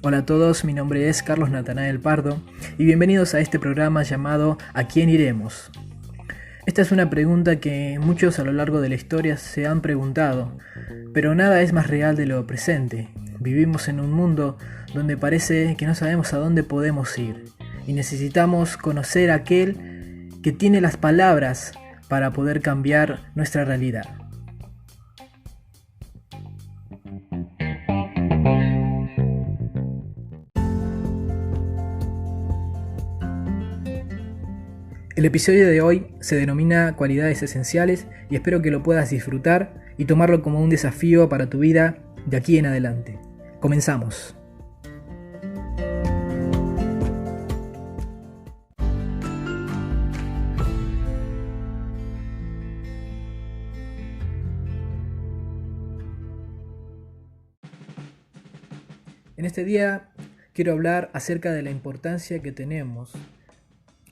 Hola a todos, mi nombre es Carlos Natanael Pardo y bienvenidos a este programa llamado ¿A quién iremos? Esta es una pregunta que muchos a lo largo de la historia se han preguntado, pero nada es más real de lo presente. Vivimos en un mundo donde parece que no sabemos a dónde podemos ir y necesitamos conocer a aquel que tiene las palabras para poder cambiar nuestra realidad. El episodio de hoy se denomina Cualidades Esenciales y espero que lo puedas disfrutar y tomarlo como un desafío para tu vida de aquí en adelante. Comenzamos. En este día quiero hablar acerca de la importancia que tenemos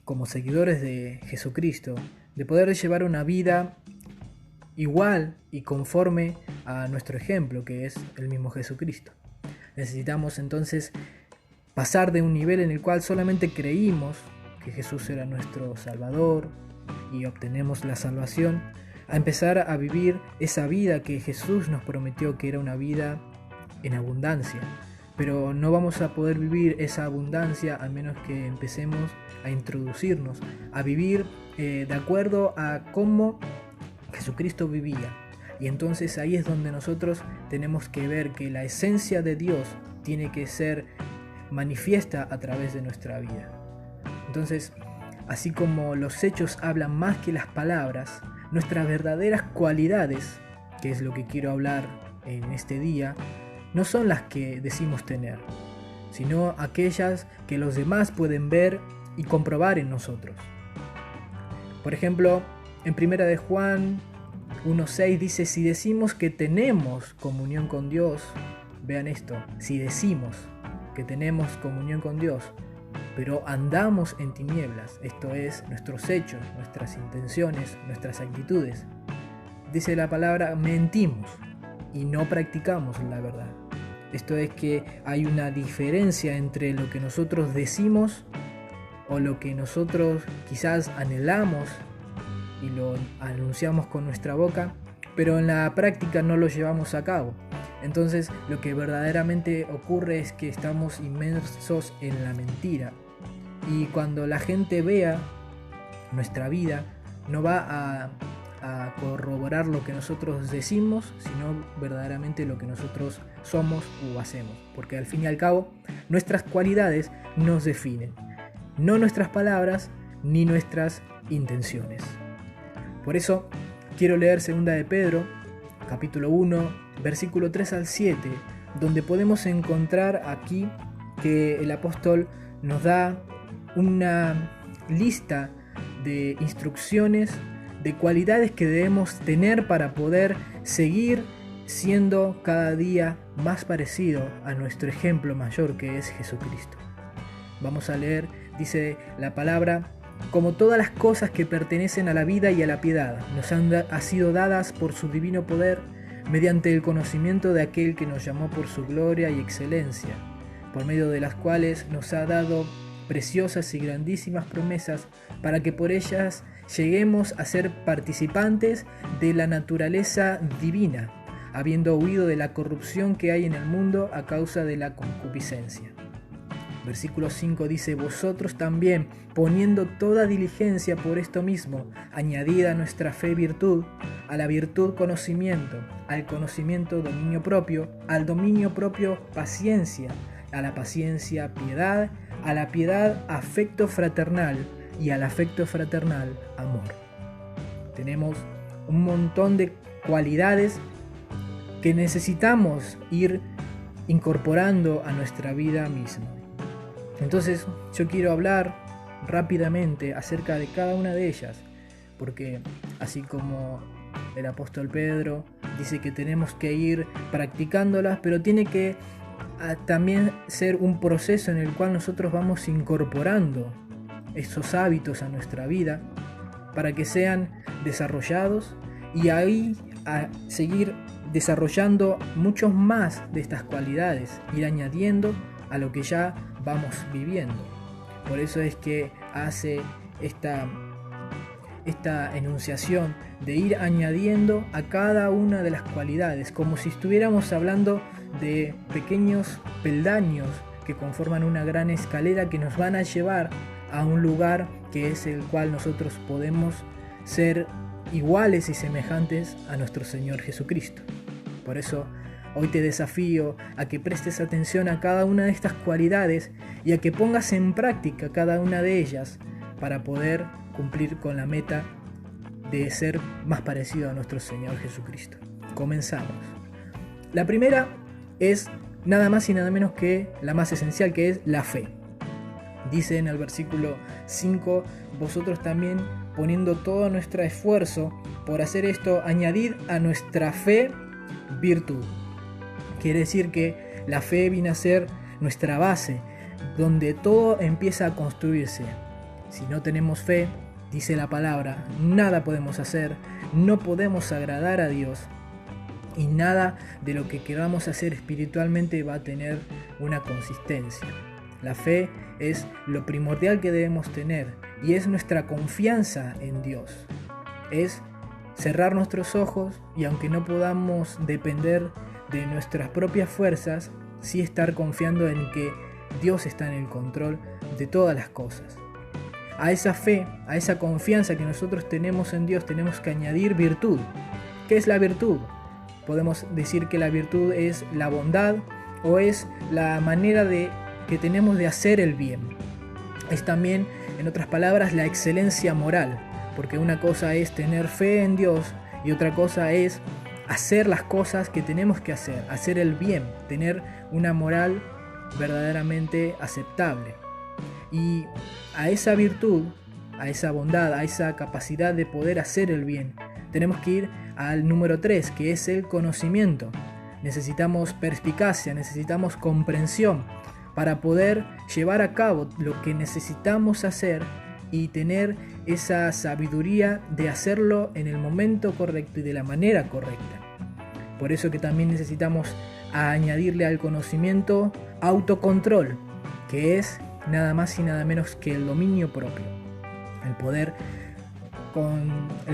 como seguidores de Jesucristo, de poder llevar una vida igual y conforme a nuestro ejemplo, que es el mismo Jesucristo. Necesitamos entonces pasar de un nivel en el cual solamente creímos que Jesús era nuestro Salvador y obtenemos la salvación, a empezar a vivir esa vida que Jesús nos prometió, que era una vida en abundancia. Pero no vamos a poder vivir esa abundancia a menos que empecemos a introducirnos, a vivir de acuerdo a cómo Jesucristo vivía. Y entonces ahí es donde nosotros tenemos que ver que la esencia de Dios tiene que ser manifiesta a través de nuestra vida. Entonces, así como los hechos hablan más que las palabras, nuestras verdaderas cualidades, que es lo que quiero hablar en este día, no son las que decimos tener, sino aquellas que los demás pueden ver y comprobar en nosotros. Por ejemplo, en 1 de Juan 1:6 dice: si decimos que tenemos comunión con Dios, vean esto, si decimos que tenemos comunión con Dios, pero andamos en tinieblas, esto es, nuestros hechos, nuestras intenciones, nuestras actitudes, dice la palabra, mentimos y no practicamos la verdad. Esto es que hay una diferencia entre lo que nosotros decimos o lo que nosotros quizás anhelamos y lo anunciamos con nuestra boca, pero en la práctica no lo llevamos a cabo. Entonces lo que verdaderamente ocurre es que estamos inmersos en la mentira. Y cuando la gente vea nuestra vida, no va a corroborar lo que nosotros decimos, sino verdaderamente lo que nosotros somos o hacemos, porque al fin y al cabo nuestras cualidades nos definen, no nuestras palabras ni nuestras intenciones. Por eso quiero leer 2 de Pedro, capítulo 1, versículo 3 al 7, donde podemos encontrar aquí que el apóstol nos da una lista de instrucciones, de cualidades que debemos tener para poder seguir siendo cada día más parecido a nuestro ejemplo mayor, que es Jesucristo. Vamos a leer, dice la palabra: como todas las cosas que pertenecen a la vida y a la piedad nos han sido dadas por su divino poder, mediante el conocimiento de aquel que nos llamó por su gloria y excelencia, por medio de las cuales nos ha dado preciosas y grandísimas promesas, para que por ellas lleguemos a ser participantes de la naturaleza divina, habiendo huido de la corrupción que hay en el mundo a causa de la concupiscencia. Versículo 5 dice: vosotros también, poniendo toda diligencia por esto mismo, añadid a nuestra fe virtud, a la virtud conocimiento, al conocimiento dominio propio, al dominio propio paciencia, a la paciencia piedad, a la piedad afecto fraternal y al afecto fraternal amor. Tenemos un montón de cualidades que necesitamos ir incorporando a nuestra vida misma. Entonces yo quiero hablar rápidamente acerca de cada una de ellas, porque así como el apóstol Pedro dice que tenemos que ir practicándolas, pero tiene que también ser un proceso en el cual nosotros vamos incorporando esos hábitos a nuestra vida. para que sean desarrollados y ahí a seguir desarrollando muchos más de estas cualidades, ir añadiendo a lo que ya vamos viviendo. Por eso es que hace esta enunciación de ir añadiendo a cada una de las cualidades, como si estuviéramos hablando de pequeños peldaños que conforman una gran escalera que nos van a llevar a un lugar que es el cual nosotros podemos ser iguales y semejantes a nuestro Señor Jesucristo. Por eso hoy te desafío a que prestes atención a cada una de estas cualidades y a que pongas en práctica cada una de ellas para poder cumplir con la meta de ser más parecido a nuestro Señor Jesucristo. Comenzamos. La primera es nada más y nada menos que la más esencial, que es la fe. Dice en el versículo 5, vosotros también, poniendo todo nuestro esfuerzo por hacer esto, añadid a nuestra fe virtud. Quiere decir que la fe viene a ser nuestra base, donde todo empieza a construirse. Si no tenemos fe, dice la palabra, nada podemos hacer, no podemos agradar a Dios y nada de lo que queramos hacer espiritualmente va a tener una consistencia. La fe es lo primordial que debemos tener y es nuestra confianza en Dios. Es cerrar nuestros ojos y aunque no podamos depender de nuestras propias fuerzas, sí estar confiando en que Dios está en el control de todas las cosas. A esa fe, a esa confianza que nosotros tenemos en Dios, tenemos que añadir virtud. ¿Qué es la virtud? Podemos decir que la virtud es la bondad o es la manera que tenemos de hacer el bien. Es también, en otras palabras, la excelencia moral, porque una cosa es tener fe en Dios y otra cosa es hacer las cosas que tenemos que hacer el bien, tener una moral verdaderamente aceptable. Y a esa virtud, a esa bondad, a esa capacidad de poder hacer el bien, tenemos que ir al número 3, que es el conocimiento. Necesitamos perspicacia, necesitamos comprensión para poder llevar a cabo lo que necesitamos hacer y tener esa sabiduría de hacerlo en el momento correcto y de la manera correcta. Por eso que también necesitamos añadirle al conocimiento autocontrol, que es nada más y nada menos que el dominio propio. El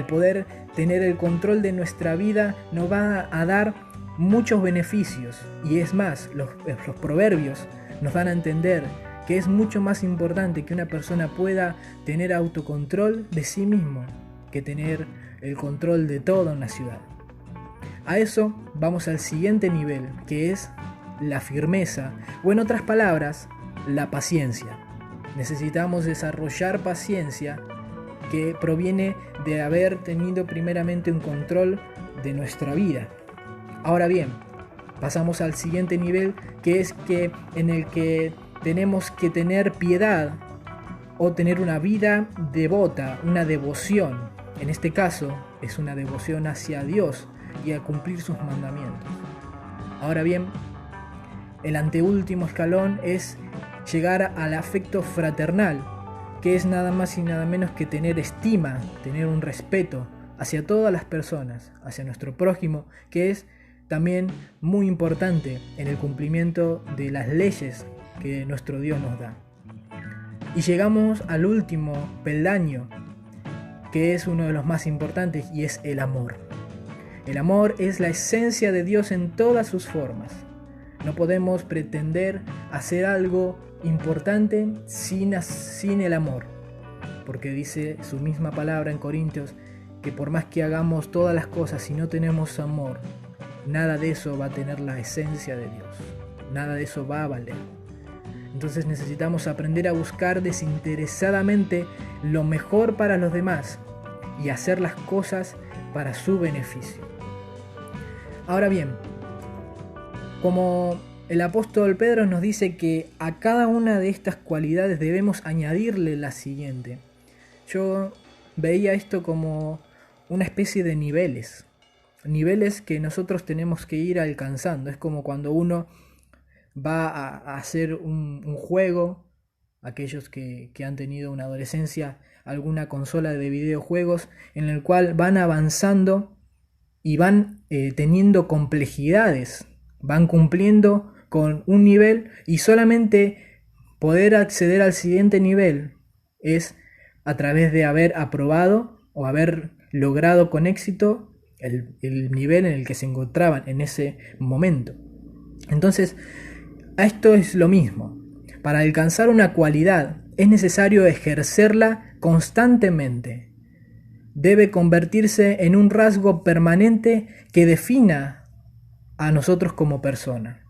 poder tener el control de nuestra vida nos va a dar muchos beneficios. Y es más, los proverbios nos dan a entender que es mucho más importante que una persona pueda tener autocontrol de sí mismo que tener el control de toda una ciudad. A eso vamos al siguiente nivel, que es la firmeza, o en otras palabras, la paciencia. Necesitamos desarrollar paciencia que proviene de haber tenido primeramente un control de nuestra vida. Ahora bien, pasamos al siguiente nivel, que es que en el que tenemos que tener piedad o tener una vida devota, una devoción. En este caso es una devoción hacia Dios y a cumplir sus mandamientos. Ahora bien, el anteúltimo escalón es llegar al afecto fraternal, que es nada más y nada menos que tener estima, tener un respeto hacia todas las personas, hacia nuestro prójimo, que es también muy importante en el cumplimiento de las leyes que nuestro Dios nos da. Y llegamos al último peldaño, que es uno de los más importantes, y es el amor. El amor es la esencia de Dios en todas sus formas. No podemos pretender hacer algo importante sin el amor, porque dice su misma palabra en Corintios que por más que hagamos todas las cosas, si no tenemos amor, nada de eso va a tener la esencia de Dios, nada de eso va a valer. Entonces necesitamos aprender a buscar desinteresadamente lo mejor para los demás y hacer las cosas para su beneficio. Ahora bien, como el apóstol Pedro nos dice que a cada una de estas cualidades debemos añadirle la siguiente, yo veía esto como una especie de niveles que nosotros tenemos que ir alcanzando. Es como cuando uno va a hacer un juego aquellos que han tenido una adolescencia, alguna consola de videojuegos en el cual van avanzando y van teniendo complejidades, van cumpliendo con un nivel y solamente poder acceder al siguiente nivel es a través de haber aprobado o haber logrado con éxito el nivel en el que se encontraban en ese momento. Entonces, esto es lo mismo. Para alcanzar una cualidad es necesario ejercerla constantemente. Debe convertirse en un rasgo permanente que defina a nosotros como persona.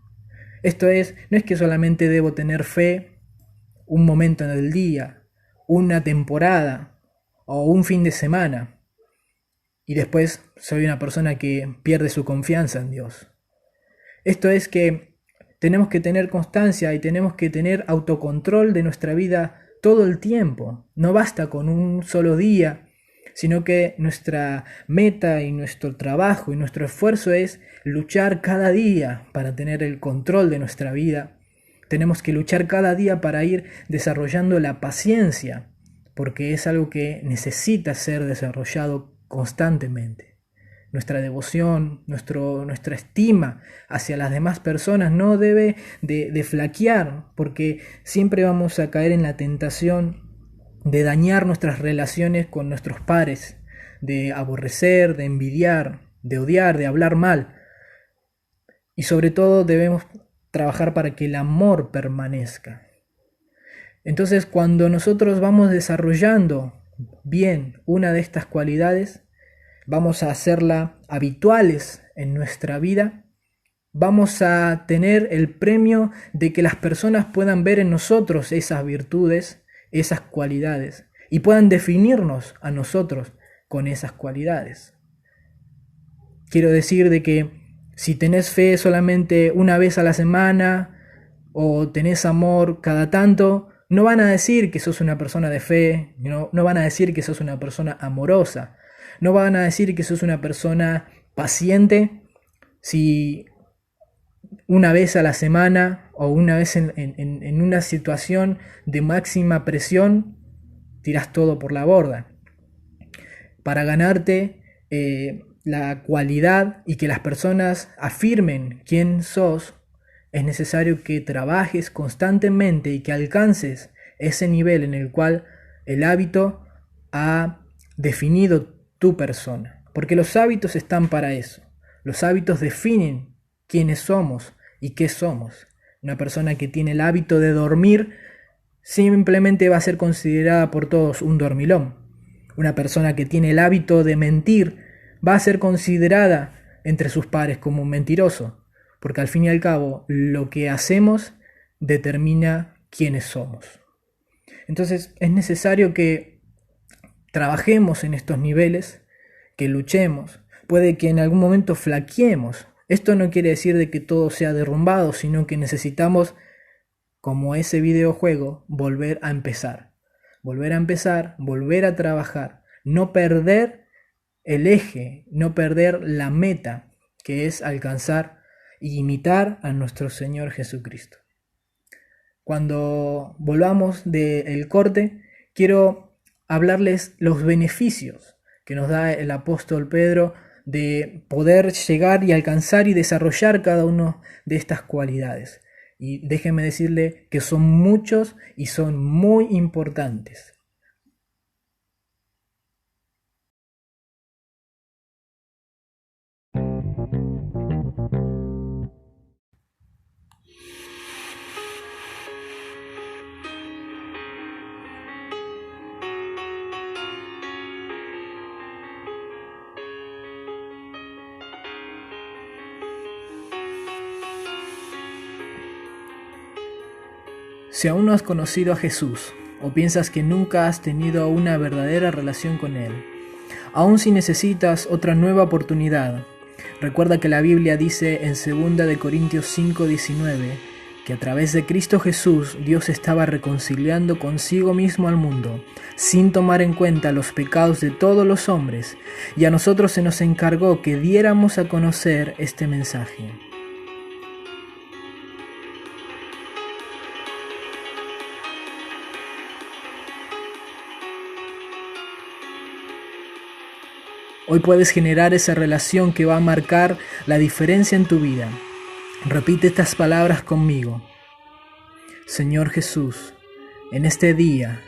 Esto es, no es que solamente debo tener fe un momento en el día, una temporada o un fin de semana y después soy una persona que pierde su confianza en Dios. Esto es que tenemos que tener constancia y tenemos que tener autocontrol de nuestra vida todo el tiempo. No basta con un solo día, sino que nuestra meta y nuestro trabajo y nuestro esfuerzo es luchar cada día para tener el control de nuestra vida. Tenemos que luchar cada día para ir desarrollando la paciencia, porque es algo que necesita ser desarrollado constantemente. Nuestra devoción, nuestra estima hacia las demás personas no debe de flaquear, porque siempre vamos a caer en la tentación de dañar nuestras relaciones con nuestros pares, de aborrecer, de envidiar, de odiar, de hablar mal. Y sobre todo debemos trabajar para que el amor permanezca. Entonces, cuando nosotros vamos desarrollando bien una de estas cualidades, vamos a hacerla habituales en nuestra vida, vamos a tener el premio de que las personas puedan ver en nosotros esas virtudes, esas cualidades, y puedan definirnos a nosotros con esas cualidades. Quiero decir de que si tenés fe solamente una vez a la semana o tenés amor cada tanto, no van a decir que sos una persona de fe, no van a decir que sos una persona amorosa, no van a decir que sos una persona paciente si una vez a la semana o una vez en una situación de máxima presión tirás todo por la borda. Para ganarte la cualidad y que las personas afirmen quién sos, es necesario que trabajes constantemente y que alcances ese nivel en el cual el hábito ha definido tu persona. Porque los hábitos están para eso. Los hábitos definen quiénes somos y qué somos. Una persona que tiene el hábito de dormir simplemente va a ser considerada por todos un dormilón. Una persona que tiene el hábito de mentir va a ser considerada entre sus pares como un mentiroso. Porque al fin y al cabo, lo que hacemos determina quiénes somos. Entonces es necesario que trabajemos en estos niveles, que luchemos. Puede que en algún momento flaqueemos. Esto no quiere decir de que todo sea derrumbado, sino que necesitamos, como ese videojuego, volver a empezar. Volver a empezar, volver a trabajar. No perder el eje, no perder la meta, que es alcanzar y imitar a nuestro Señor Jesucristo. Cuando volvamos del corte, quiero hablarles los beneficios que nos da el apóstol Pedro de poder llegar y alcanzar y desarrollar cada una de estas cualidades. Y déjenme decirle que son muchos y son muy importantes. Si aún no has conocido a Jesús o piensas que nunca has tenido una verdadera relación con Él, aún si necesitas otra nueva oportunidad, recuerda que la Biblia dice en 2 Corintios 5:19 que a través de Cristo Jesús Dios estaba reconciliando consigo mismo al mundo, sin tomar en cuenta los pecados de todos los hombres, y a nosotros se nos encargó que diéramos a conocer este mensaje. Hoy puedes generar esa relación que va a marcar la diferencia en tu vida. Repite estas palabras conmigo. Señor Jesús, en este día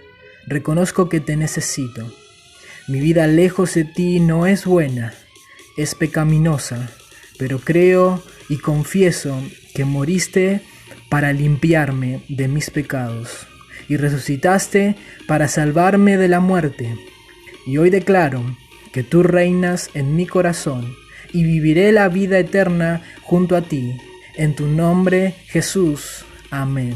reconozco que te necesito. Mi vida lejos de ti no es buena, es pecaminosa, pero creo y confieso que moriste para limpiarme de mis pecados y resucitaste para salvarme de la muerte. Y hoy declaro que tú reinas en mi corazón y viviré la vida eterna junto a ti. En tu nombre, Jesús. Amén.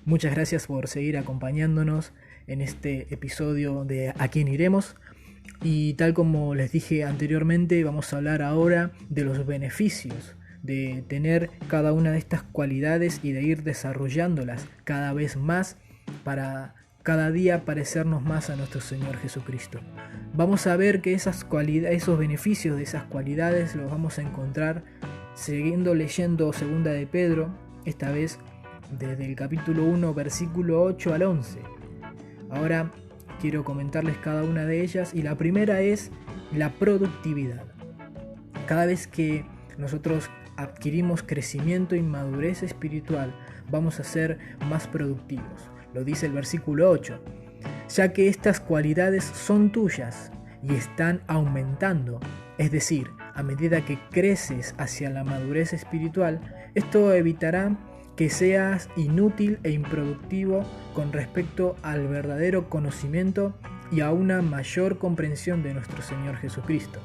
Muchas gracias por seguir acompañándonos en este episodio de ¿A quién iremos? Y tal como les dije anteriormente, vamos a hablar ahora de los beneficios de tener cada una de estas cualidades y de ir desarrollándolas cada vez más para cada día parecernos más a nuestro Señor Jesucristo. Vamos a ver que esos beneficios de esas cualidades los vamos a encontrar siguiendo leyendo 2 de Pedro, esta vez desde el capítulo 1, versículo 8 al 11. Ahora quiero comentarles cada una de ellas y la primera es la productividad. Cada vez que nosotros adquirimos crecimiento y madurez espiritual, vamos a ser más productivos. Lo dice el versículo 8. Ya que estas cualidades son tuyas y están aumentando, es decir, a medida que creces hacia la madurez espiritual, esto evitará que seas inútil e improductivo con respecto al verdadero conocimiento y a una mayor comprensión de nuestro Señor Jesucristo.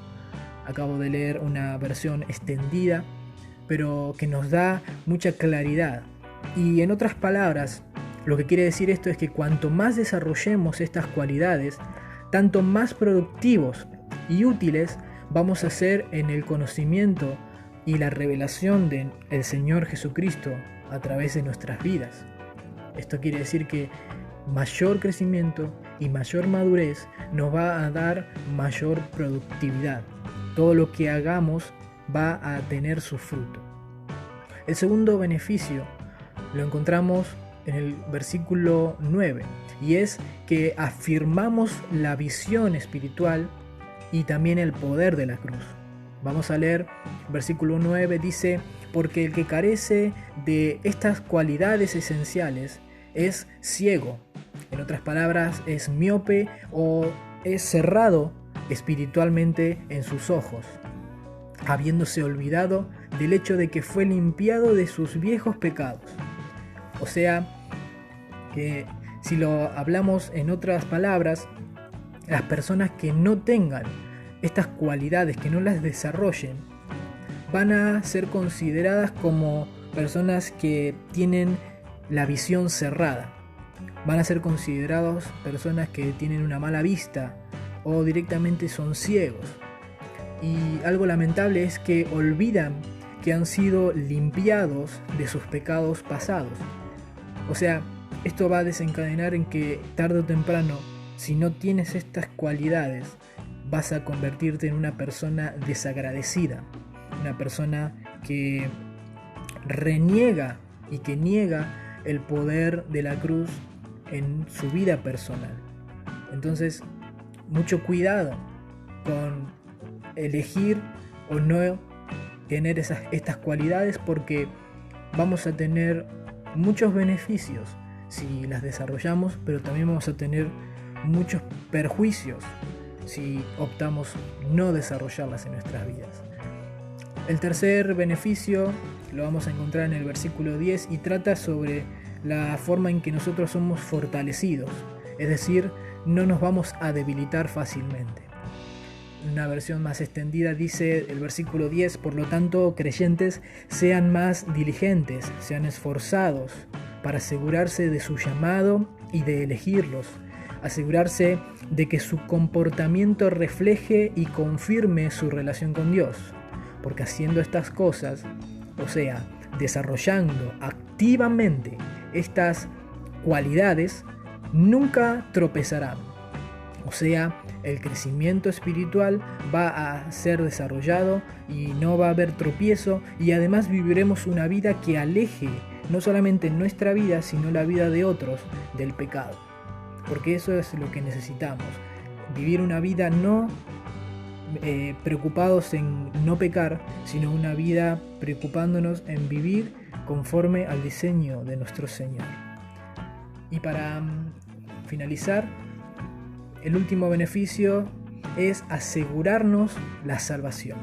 Acabo de leer una versión extendida, pero que nos da mucha claridad. Y en otras palabras, lo que quiere decir esto es que cuanto más desarrollemos estas cualidades, tanto más productivos y útiles vamos a ser en el conocimiento y la revelación del Señor Jesucristo a través de nuestras vidas. Esto quiere decir que mayor crecimiento y mayor madurez nos va a dar mayor productividad. Todo lo que hagamos va a tener su fruto. El segundo beneficio lo encontramos en el versículo 9 y es que afirmamos la visión espiritual y también el poder de la cruz. Vamos a leer versículo 9, dice: porque el que carece de estas cualidades esenciales es ciego. En otras palabras, es miope o es cerrado espiritualmente en sus ojos, habiéndose olvidado del hecho de que fue limpiado de sus viejos pecados. O sea, que si lo hablamos en otras palabras, las personas que no tengan estas cualidades, que no las desarrollen, van a ser consideradas como personas que tienen la visión cerrada. Van a ser considerados personas que tienen una mala vista o directamente son ciegos. Y algo lamentable es que olvidan que han sido limpiados de sus pecados pasados. O sea, esto va a desencadenar en que tarde o temprano, si no tienes estas cualidades, vas a convertirte en una persona desagradecida. Una persona que reniega y que niega el poder de la cruz en su vida personal. Entonces, mucho cuidado con elegir o no tener estas cualidades, porque vamos a tener muchos beneficios si las desarrollamos, pero también vamos a tener muchos perjuicios si optamos no desarrollarlas en nuestras vidas. El tercer beneficio lo vamos a encontrar en el versículo 10 y trata sobre la forma en que nosotros somos fortalecidos, es decir, no nos vamos a debilitar fácilmente. Una versión más extendida dice el versículo 10: por lo tanto, creyentes, sean más diligentes, sean esforzados para asegurarse de su llamado y de elegirlos, asegurarse de que su comportamiento refleje y confirme su relación con Dios. Porque haciendo estas cosas, o sea, desarrollando activamente estas cualidades, nunca tropezarán. O sea, el crecimiento espiritual va a ser desarrollado y no va a haber tropiezo, y además viviremos una vida que aleje no solamente nuestra vida, sino la vida de otros del pecado. Porque eso es lo que necesitamos. Vivir una vida no preocupados en no pecar, sino una vida preocupándonos en vivir conforme al diseño de nuestro Señor. Y para finalizar, el último beneficio es asegurarnos la salvación,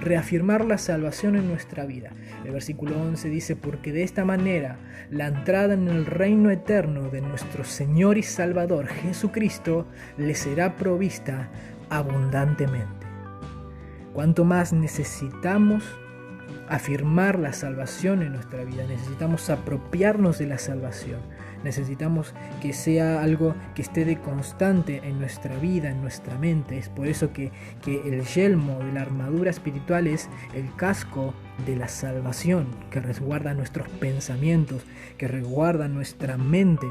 reafirmar la salvación en nuestra vida. El versículo 11 dice: porque de esta manera la entrada en el reino eterno de nuestro Señor y Salvador Jesucristo le será provista abundantemente. Cuanto más necesitamos afirmar la salvación en nuestra vida, necesitamos apropiarnos de la salvación, necesitamos que sea algo que esté de constante en nuestra vida, en nuestra mente. Es por eso que el yelmo de la armadura espiritual es el casco de la salvación, que resguarda nuestros pensamientos, que resguarda nuestra mente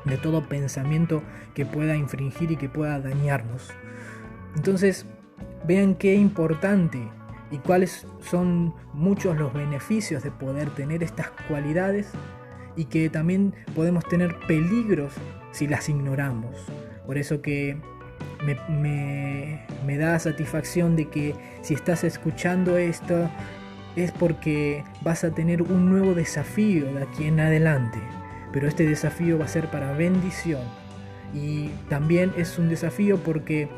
de todo pensamiento que pueda infringir y que pueda dañarnos. Entonces, vean qué importante y cuáles son muchos los beneficios de poder tener estas cualidades, y que también podemos tener peligros si las ignoramos. Por eso que me da satisfacción de que si estás escuchando esto es porque vas a tener un nuevo desafío de aquí en adelante, pero este desafío va a ser para bendición, y también es un desafío porque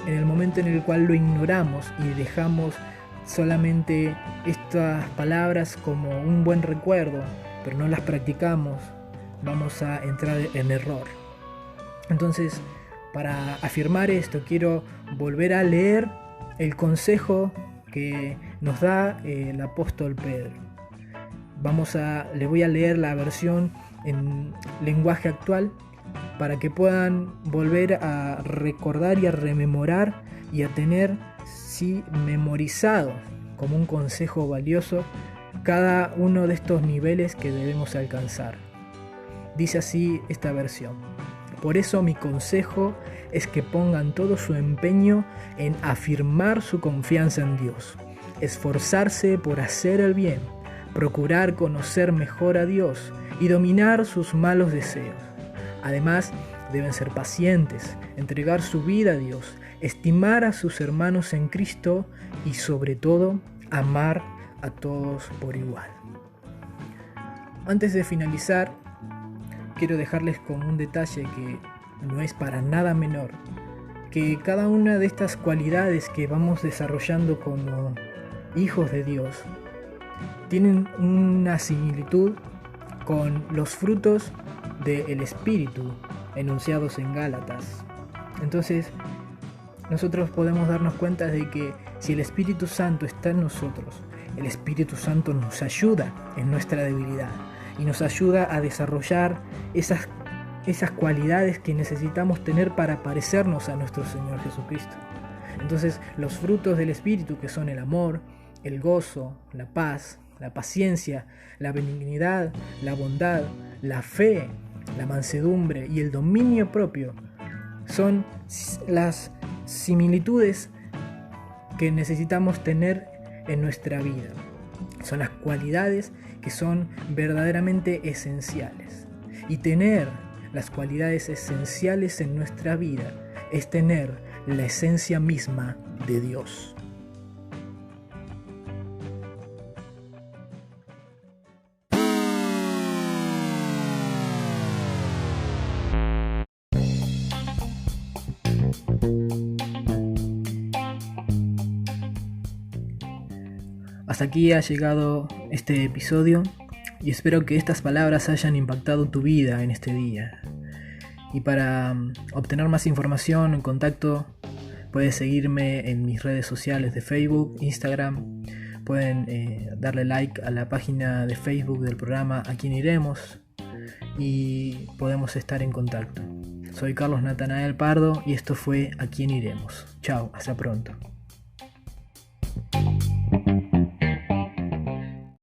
en el momento en el cual lo ignoramos y dejamos solamente estas palabras como un buen recuerdo, pero no las practicamos, vamos a entrar en error. Entonces, para afirmar esto, quiero volver a leer el consejo que nos da el apóstol Pedro. Le voy a leer la versión en lenguaje actual para que puedan volver a recordar y a rememorar y a tener memorizado como un consejo valioso cada uno de estos niveles que debemos alcanzar. Dice así esta versión: por eso mi consejo es que pongan todo su empeño en afirmar su confianza en Dios, esforzarse por hacer el bien, procurar conocer mejor a Dios y dominar sus malos deseos. Además, deben ser pacientes, entregar su vida a Dios, estimar a sus hermanos en Cristo y sobre todo amar a todos por igual. Antes de finalizar, quiero dejarles como un detalle que no es para nada menor, que cada una de estas cualidades que vamos desarrollando como hijos de Dios tienen una similitud con los frutos del Espíritu enunciados en Gálatas. Entonces, nosotros podemos darnos cuenta de que si el Espíritu Santo está en nosotros, el Espíritu Santo nos ayuda en nuestra debilidad y nos ayuda a desarrollar esas cualidades que necesitamos tener para parecernos a nuestro Señor Jesucristo. Entonces, los frutos del Espíritu, que son el amor, el gozo, la paz, la paciencia, la benignidad, la bondad, la fe, la mansedumbre y el dominio propio, son las similitudes que necesitamos tener en nuestra vida. Son las cualidades que son verdaderamente esenciales. Y tener las cualidades esenciales en nuestra vida es tener la esencia misma de Dios. Hasta aquí ha llegado este episodio y espero que estas palabras hayan impactado tu vida en este día. Y para obtener más información o contacto, puedes seguirme en mis redes sociales de Facebook, Instagram. Pueden darle like a la página de Facebook del programa A Quién Iremos y podemos estar en contacto. Soy Carlos Natanael Pardo y esto fue A Quién Iremos. Chao, hasta pronto.